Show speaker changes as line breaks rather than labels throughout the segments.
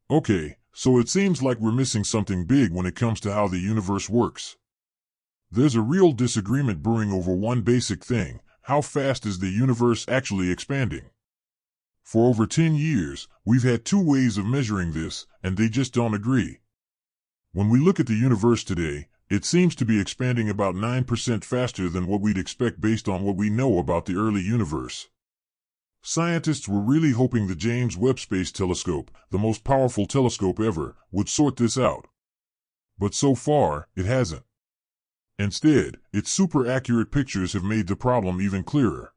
Okay, so it seems like we're missing something big when it comes to how the universe works. There's a real disagreement brewing over one basic thing: how fast is the universe actually expanding? For over 10 years, we've had two ways of measuring this, and they just don't agree. When we look at the universe today, it seems to be expanding about 9% faster than what we'd expect based on what we know about the early universe. Scientists were really hoping the James Webb Space Telescope, the most powerful telescope ever, would sort this out. But so far, it hasn't. Instead, its super accurate pictures have made the problem even clearer.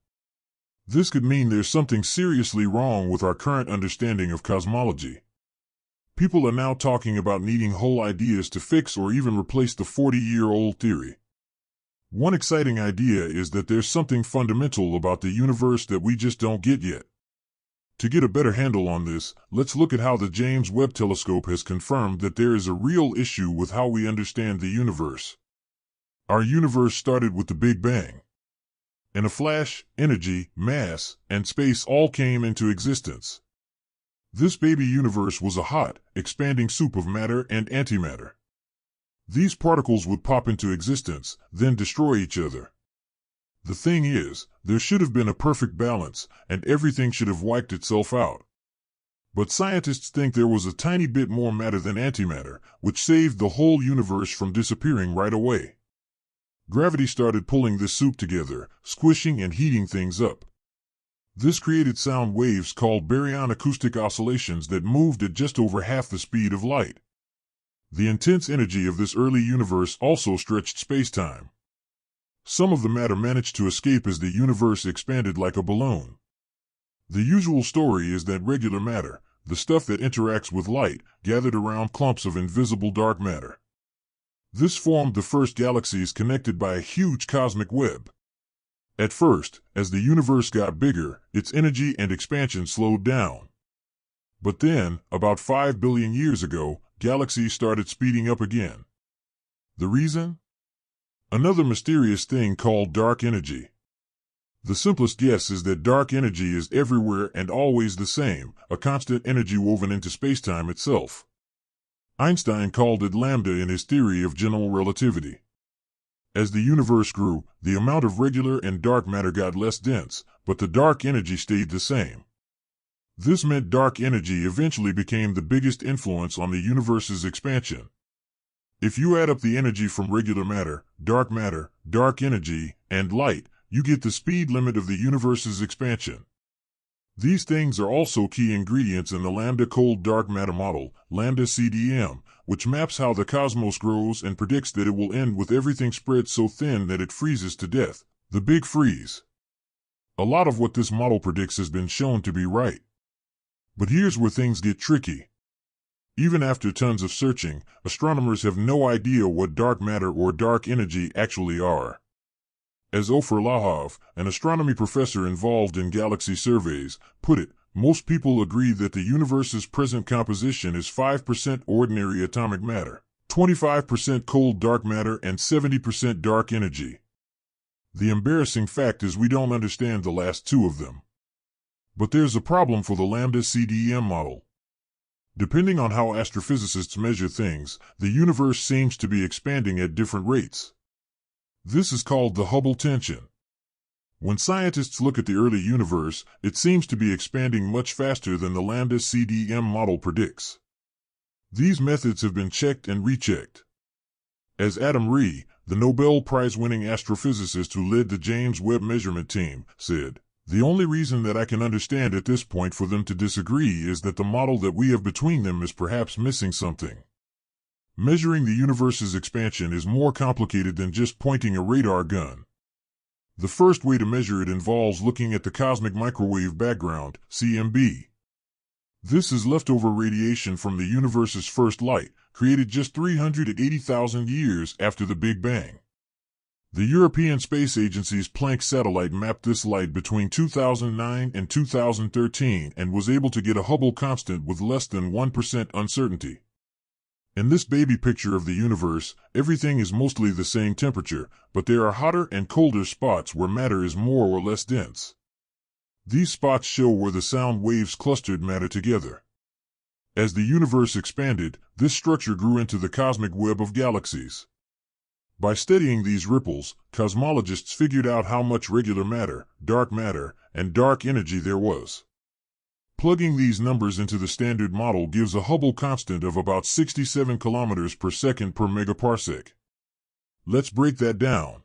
This could mean there's something seriously wrong with our current understanding of cosmology. People are now talking about needing whole ideas to fix or even replace the 40-year-old theory. One exciting idea is that there's something fundamental about the universe that we just don't get yet. To get a better handle on this, let's look at how the James Webb Telescope has confirmed that there is a real issue with how we understand the universe. Our universe started with the Big Bang. In a flash, energy, mass, and space all came into existence. This baby universe was a hot, expanding soup of matter and antimatter. These particles would pop into existence, then destroy each other. The thing is, there should have been a perfect balance, and everything should have wiped itself out. But scientists think there was a tiny bit more matter than antimatter, which saved the whole universe from disappearing right away. Gravity started pulling this soup together, squishing and heating things up. This created sound waves called baryon acoustic oscillations that moved at just over half the speed of light. The intense energy of this early universe also stretched space-time. Some of the matter managed to escape as the universe expanded like a balloon. The usual story is that regular matter, the stuff that interacts with light, gathered around clumps of invisible dark matter. This formed the first galaxies connected by a huge cosmic web. At first, as the universe got bigger, its energy and expansion slowed down. But then, about 5 billion years ago, galaxies started speeding up again. The reason? Another mysterious thing called dark energy. The simplest guess is that dark energy is everywhere and always the same, a constant energy woven into spacetime itself. Einstein called it lambda in his theory of general relativity. As the universe grew, the amount of regular and dark matter got less dense, but the dark energy stayed the same. This meant dark energy eventually became the biggest influence on the universe's expansion. If you add up the energy from regular matter, dark energy, and light, you get the speed limit of the universe's expansion. These things are also key ingredients in the lambda cold dark matter model, lambda CDM, which maps how the cosmos grows and predicts that it will end with everything spread so thin that it freezes to death, the Big Freeze. A lot of what this model predicts has been shown to be right. But here's where things get tricky. Even after tons of searching, astronomers have no idea what dark matter or dark energy actually are. As Ofer Lahav, an astronomy professor involved in galaxy surveys, put it, most people agree that the universe's present composition is 5% ordinary atomic matter, 25% cold dark matter, and 70% dark energy. The embarrassing fact is we don't understand the last two of them. But there's a problem for the lambda CDM model. Depending on how astrophysicists measure things, the universe seems to be expanding at different rates. This is called the Hubble tension. When scientists look at the early universe, it seems to be expanding much faster than the lambda CDM model predicts. These methods have been checked and rechecked. As Adam Ree, the Nobel Prize-winning astrophysicist who led the James Webb measurement team, said, "The only reason that I can understand at this point for them to disagree is that the model that we have between them is perhaps missing something. Measuring the universe's expansion is more complicated than just pointing a radar gun. The first way to measure it involves looking at the cosmic microwave background, CMB. This is leftover radiation from the universe's first light, created just 380,000 years after the Big Bang. The European Space Agency's Planck satellite mapped this light between 2009 and 2013 and was able to get a Hubble constant with less than 1% uncertainty. In this baby picture of the universe, everything is mostly the same temperature, but there are hotter and colder spots where matter is more or less dense. These spots show where the sound waves clustered matter together. As the universe expanded, this structure grew into the cosmic web of galaxies. By studying these ripples, cosmologists figured out how much regular matter, and dark energy there was. Plugging these numbers into the standard model gives a Hubble constant of about 67 kilometers per second per megaparsec. Let's break that down.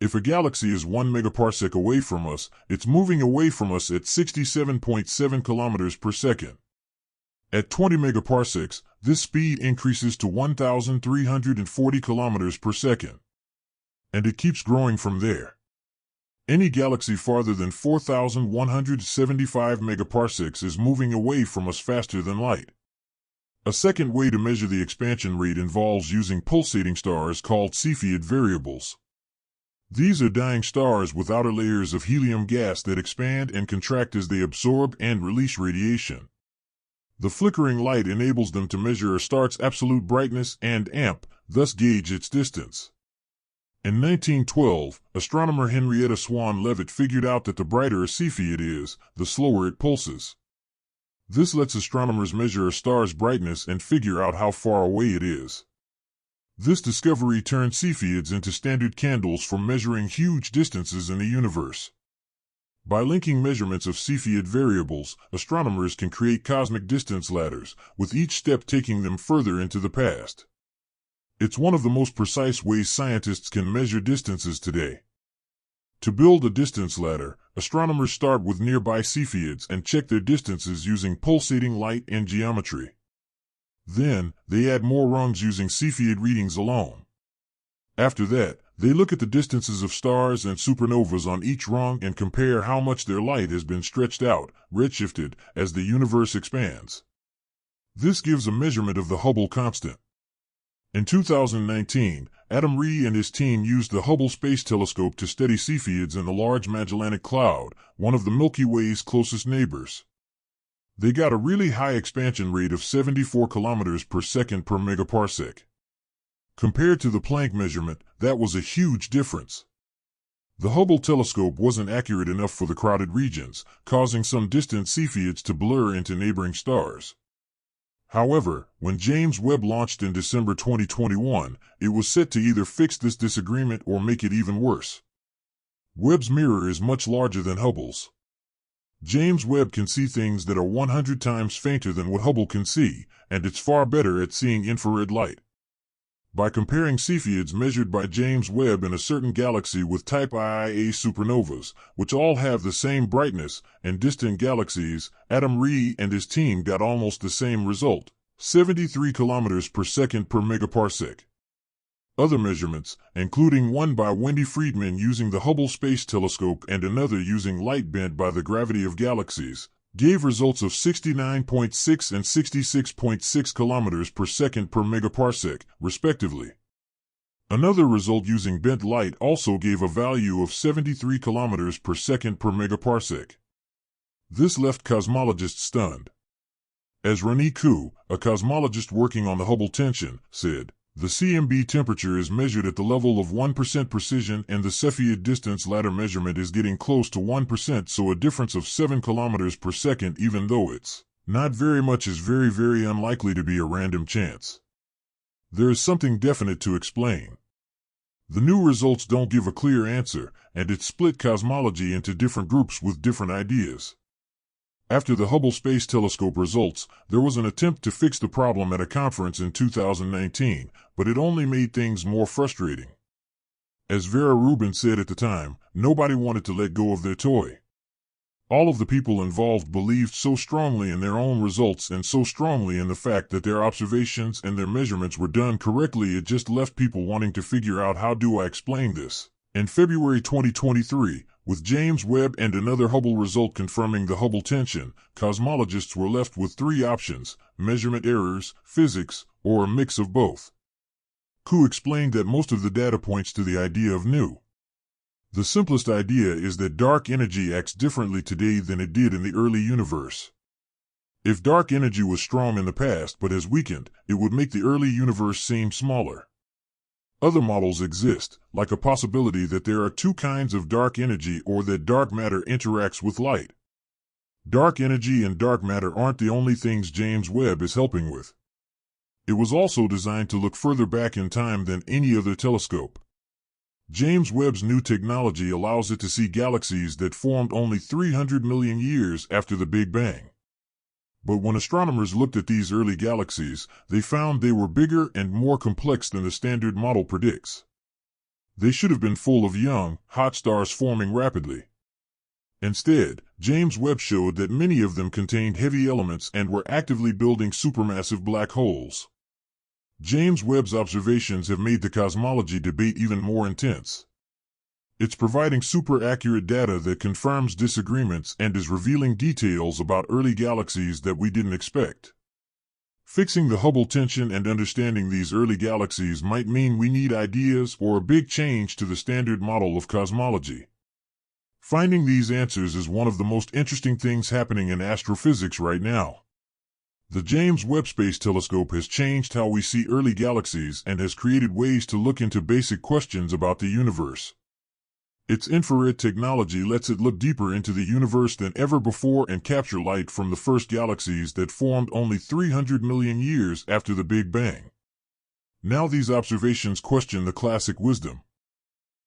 If a galaxy is 1 megaparsec away from us, it's moving away from us at 67.7 kilometers per second. At 20 megaparsecs, this speed increases to 1,340 kilometers per second. And it keeps growing from there. Any galaxy farther than 4,175 megaparsecs is moving away from us faster than light. A second way to measure the expansion rate involves using pulsating stars called Cepheid variables. These are dying stars with outer layers of helium gas that expand and contract as they absorb and release radiation. The flickering light enables them to measure a star's absolute brightness and amp, thus gauge its distance. In 1912, astronomer Henrietta Swan Leavitt figured out that the brighter a Cepheid is, the slower it pulses. This lets astronomers measure a star's brightness and figure out how far away it is. This discovery turned Cepheids into standard candles for measuring huge distances in the universe. By linking measurements of Cepheid variables, astronomers can create cosmic distance ladders, with each step taking them further into the past. It's one of the most precise ways scientists can measure distances today. To build a distance ladder, astronomers start with nearby Cepheids and check their distances using pulsating light and geometry. Then, they add more rungs using Cepheid readings alone. After that, they look at the distances of stars and supernovas on each rung and compare how much their light has been stretched out, redshifted, as the universe expands. This gives a measurement of the Hubble constant. In 2019, Adam Ree and his team used the Hubble Space Telescope to study Cepheids in the Large Magellanic Cloud, one of the Milky Way's closest neighbors. They got a really high expansion rate of 74 kilometers per second per megaparsec. Compared to the Planck measurement, that was a huge difference. The Hubble telescope wasn't accurate enough for the crowded regions, causing some distant Cepheids to blur into neighboring stars. However, when James Webb launched in December 2021, it was set to either fix this disagreement or make it even worse. Webb's mirror is much larger than Hubble's. James Webb can see things that are 100 times fainter than what Hubble can see, and it's far better at seeing infrared light. By comparing Cepheids measured by James Webb in a certain galaxy with type Ia supernovas, which all have the same brightness, and distant galaxies, Adam Ree and his team got almost the same result, 73 kilometers per second per megaparsec. Other measurements, including one by Wendy Friedman using the Hubble Space Telescope and another using light bent by the gravity of galaxies, gave results of 69.6 and 66.6 kilometers per second per megaparsec, respectively. Another result using bent light also gave a value of 73 kilometers per second per megaparsec. This left cosmologists stunned. As René Koux, a cosmologist working on the Hubble tension, said, "The CMB temperature is measured at the level of 1% precision and the Cepheid distance ladder measurement is getting close to 1%, so a difference of 7 kilometers per second, even though it's not very much, is very, very unlikely to be a random chance. There is something definite to explain." The new results don't give a clear answer, and it split cosmology into different groups with different ideas. After the Hubble Space Telescope results, there was an attempt to fix the problem at a conference in 2019, but it only made things more frustrating. As Vera Rubin said at the time, nobody wanted to let go of their toy. All of the people involved believed so strongly in their own results and so strongly in the fact that their observations and their measurements were done correctly, it just left people wanting to figure out, how do I explain this? In February 2023, with James Webb and another Hubble result confirming the Hubble tension, cosmologists were left with three options: measurement errors, physics, or a mix of both. Koux explained that most of the data points to the idea of new. The simplest idea is that dark energy acts differently today than it did in the early universe. If dark energy was strong in the past but has weakened, it would make the early universe seem smaller. Other models exist, like a possibility that there are two kinds of dark energy or that dark matter interacts with light. Dark energy and dark matter aren't the only things James Webb is helping with. It was also designed to look further back in time than any other telescope. James Webb's new technology allows it to see galaxies that formed only 300 million years after the Big Bang. But when astronomers looked at these early galaxies, they found they were bigger and more complex than the standard model predicts. They should have been full of young, hot stars forming rapidly. Instead, James Webb showed that many of them contained heavy elements and were actively building supermassive black holes. James Webb's observations have made the cosmology debate even more intense. It's providing super-accurate data that confirms disagreements and is revealing details about early galaxies that we didn't expect. Fixing the Hubble tension and understanding these early galaxies might mean we need ideas or a big change to the standard model of cosmology. Finding these answers is one of the most interesting things happening in astrophysics right now. The James Webb Space Telescope has changed how we see early galaxies and has created ways to look into basic questions about the universe. Its infrared technology lets it look deeper into the universe than ever before and capture light from the first galaxies that formed only 300 million years after the Big Bang. Now these observations question the classic wisdom.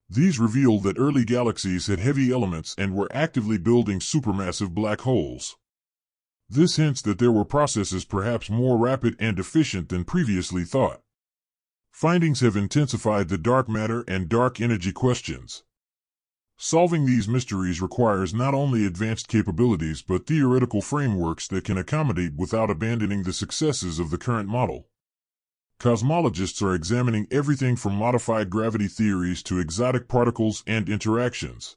These reveal that early galaxies had heavy elements and were actively building supermassive black holes. This hints that there were processes perhaps more rapid and efficient than previously thought. Findings have intensified the dark matter and dark energy questions. Solving these mysteries requires not only advanced capabilities but theoretical frameworks that can accommodate without abandoning the successes of the current model. Cosmologists are examining everything from modified gravity theories to exotic particles and interactions.